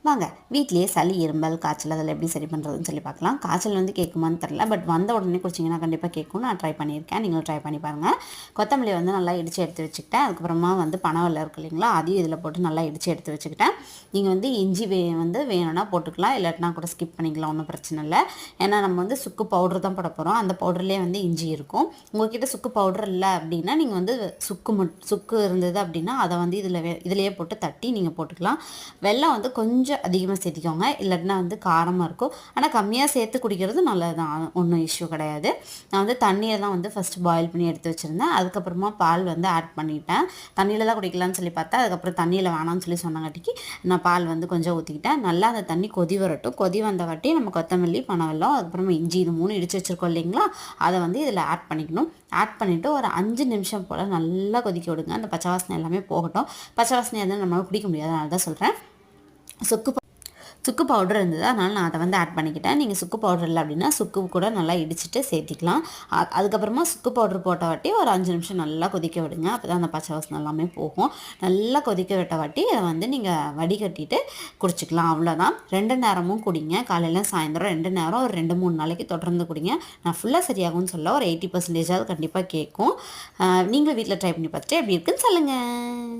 வாங்க வீட்டிலேயே சளி இருமல் காய்ச்சல் அதில் எப்படி சரி பண்ணுறதுன்னு சொல்லி பார்க்கலாம். காய்ச்சல் வந்து கேட்குமான்னு தெரில, பட் வந்த உடனே குடிச்சிங்கன்னா கண்டிப்பாக கேட்கும். நான் ட்ரை பண்ணியிருக்கேன், நீங்களும் ட்ரை பண்ணி பாருங்கள். கொத்தமல்லி வந்து நல்லா இடித்து எடுத்து வச்சுக்கிட்டேன். அதுக்கப்புறமா வந்து பனவெல்லம் இருக்கு இல்லைங்களா, அதையும் இதில் போட்டு நல்லா இடித்து எடுத்து வச்சுக்கிட்டேன். நீங்கள் வந்து இஞ்சி வந்து வேணும்னா போட்டுக்கலாம், இல்லாட்டினா கூட ஸ்கிப் பண்ணிக்கலாம், ஒன்றும் பிரச்சனை இல்லை. ஏன்னா நம்ம வந்து சுக்கு பவுடர் தான் போட போகிறோம், அந்த பவுடர்லேயே வந்து இஞ்சி இருக்கும். உங்கள்கிட்ட சுக்கு பவுடர் இல்லை அப்படின்னா நீங்கள் வந்து சுக்கு இருந்தது அப்படின்னா அதை வந்து இதிலேயே போட்டு தட்டி நீங்கள் போட்டுக்கலாம். வெல்லம் வந்து கொஞ்சம் அதிகமாக சேர்த்திக்கோங்க, இல்லாட்டினா வந்து காரமாக இருக்கும். ஆனால் கம்மியாக சேர்த்து குடிக்கிறது நல்லது தான், ஒன்றும் இஷ்யூ கிடையாது. நான் வந்து தண்ணியை தான் வந்து ஃபஸ்ட்டு பாயில் பண்ணி எடுத்து வச்சுருந்தேன். அதுக்கப்புறமா பால் வந்து ஆட் பண்ணிட்டேன். தண்ணியில் தான் குடிக்கலான்னு சொல்லி பார்த்தா அதுக்கப்புறம் தண்ணியில் வேணாம்னு சொல்லி சொன்னங்காட்டிக்கு நான் பால் வந்து கொஞ்சம் ஊற்றிக்கிட்டேன். நல்லா அந்த தண்ணி கொதி வரட்டும். கொதி வந்த வாட்டி நம்ம கொத்தமல்லி, பனவெல்லம், அதுக்கப்புறமா இஞ்சி இது 3 இடித்து வச்சுருக்கோம் இல்லைங்களா, அதை வந்து இதில் ஆட் பண்ணிக்கணும். ஆட் பண்ணிவிட்டு ஒரு 5 நிமிஷம் போல் நல்லா கொதிக்க விடுங்க. அந்த பச்சை வாசனை எல்லாமே போகட்டும். பச்சை வாசனை எதுவும் நம்மளால் குடிக்க முடியாது, அதனால தான் சொல்கிறேன். சுக்கு பவுடர் இருந்தது, அதனால் நான் அதை வந்து ஆட் பண்ணிக்கிட்டேன். நீங்கள் சுக்கு பவுடர் இல்லை அப்படின்னா சுக்கு கூட நல்லா இடிச்சிட்டு சேர்த்திக்கலாம். அதுக்கப்புறமா சுக்கு பவுடர் போட்ட வாட்டி ஒரு 5 நிமிஷம் நல்லா கொதிக்க விடுங்க, அப்போ தான் அந்த பச்சை வாசனை எல்லாமே போகும். நல்லா கொதிக்க விட்ட வாட்டி அதை வந்து நீங்கள் வடிகட்டிட்டு குடிச்சிக்கலாம், அவ்வளோதான். 2 நேரமும் குடிங்க, காலையில் சாயந்தரம் 2 நேரம் ஒரு 2-3 நாளைக்கு தொடர்ந்து குடிங்க. நான் ஃபுல்லாக சரியாகும்னு சொல்ல, ஒரு 80% கண்டிப்பாக கேட்கும். நீங்களும் வீட்டில் ட்ரை பண்ணி பார்த்துட்டு எப்படி இருக்குன்னு சொல்லுங்கள்.